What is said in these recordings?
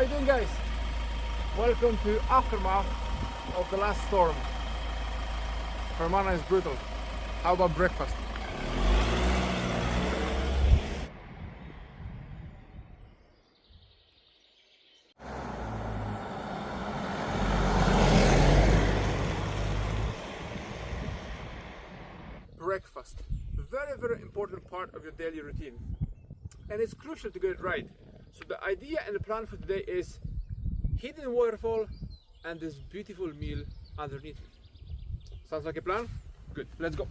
you doing, guys? Welcome to aftermath of the last storm. Fermanagh is brutal. How about breakfast? Breakfast. Very important part of your daily routine. And it's crucial to get it right. So the idea and the plan for today is hidden waterfall and this beautiful meal underneath it. Sounds like a plan? Good, let's go.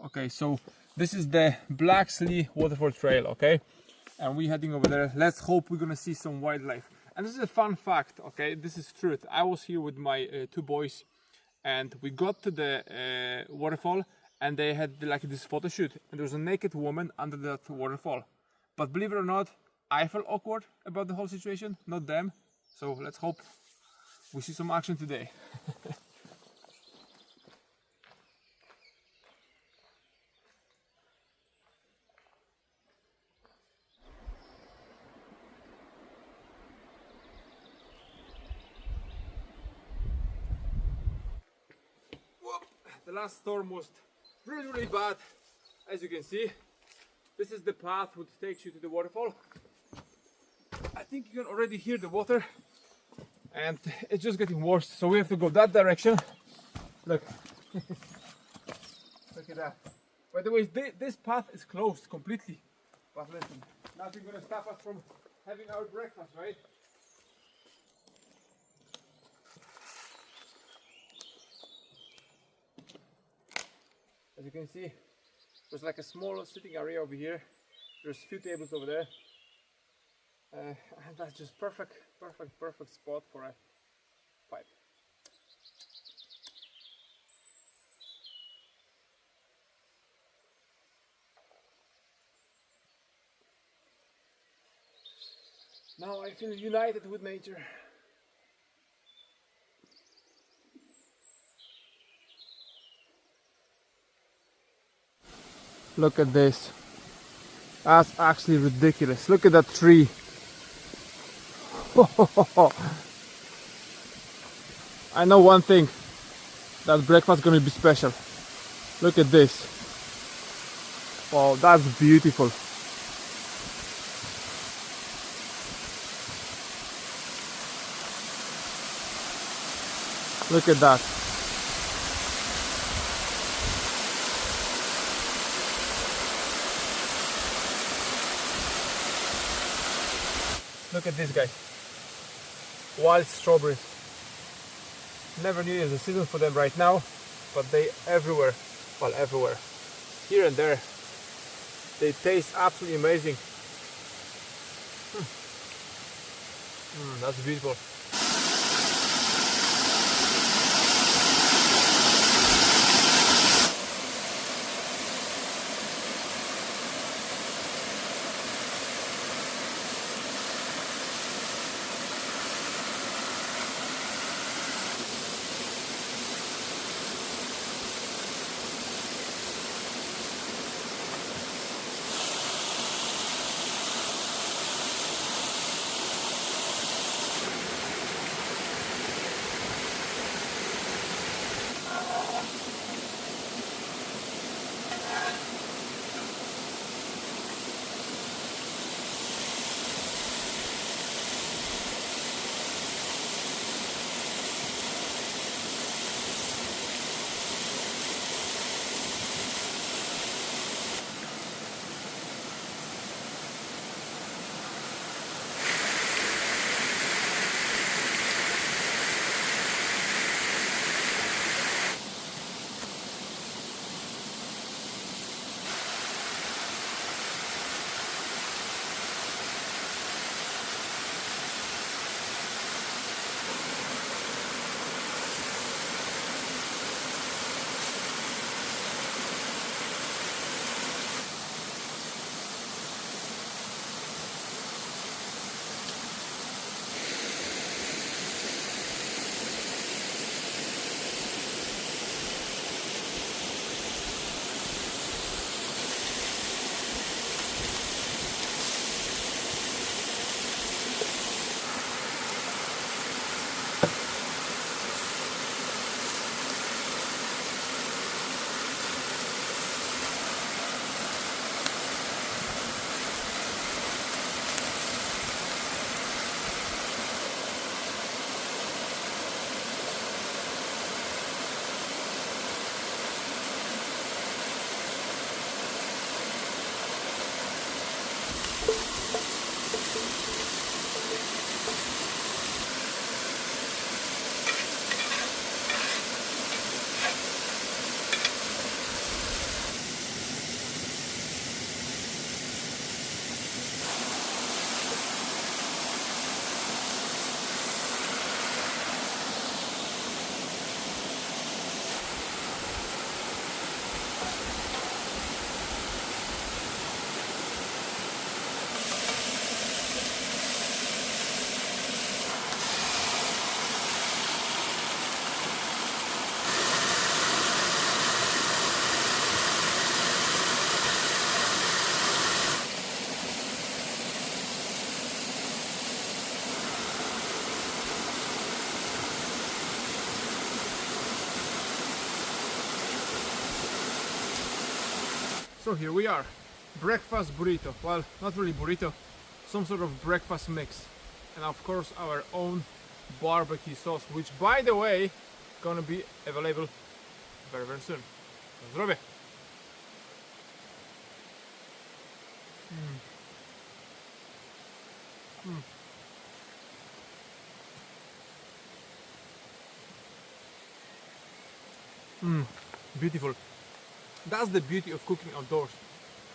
Okay, so this is the Blackslee Waterfall trail, okay? And we're heading over there. Let's hope we're gonna see some wildlife. And this is a fun fact, okay? This is truth. I was here with my two boys and we got to the waterfall and they had like this photo shoot and there was a naked woman under that waterfall. But believe it or not, I felt awkward about the whole situation, not them. So let's hope we see some action today. The last storm was really bad, as you can see. This is the path which takes you to the waterfall. I think you can already hear the water and it's just getting worse, so we have to go that direction. Look. Look at that. By the way, this path is closed completely, but listen, nothing gonna stop us from having our breakfast, right? As you can see, there's like a small sitting area over here. There's a few tables over there. And that's just perfect spot for a pipe. Now I feel united with nature. Look at this. That's actually ridiculous. Look at that tree. I know one thing. That breakfast is going to be special. Look at this. Wow, that's beautiful. Look at that. Look at this, guys. Wild strawberries. Never knew there's a season for them right now, but they everywhere. Well, everywhere. Here and there. They taste absolutely amazing. That's beautiful. So here we are, breakfast burrito. Well, not really burrito, some sort of breakfast mix. And of course our own barbecue sauce, which by the way, gonna be available very, very soon. Na zdrowie! Beautiful. That's the beauty of cooking outdoors.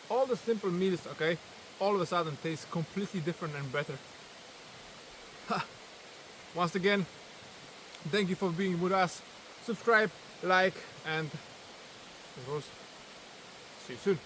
All the simple meals, okay, all of a sudden taste completely different and better. Once again, thank you for being with us. Subscribe, like, and of course, see you soon.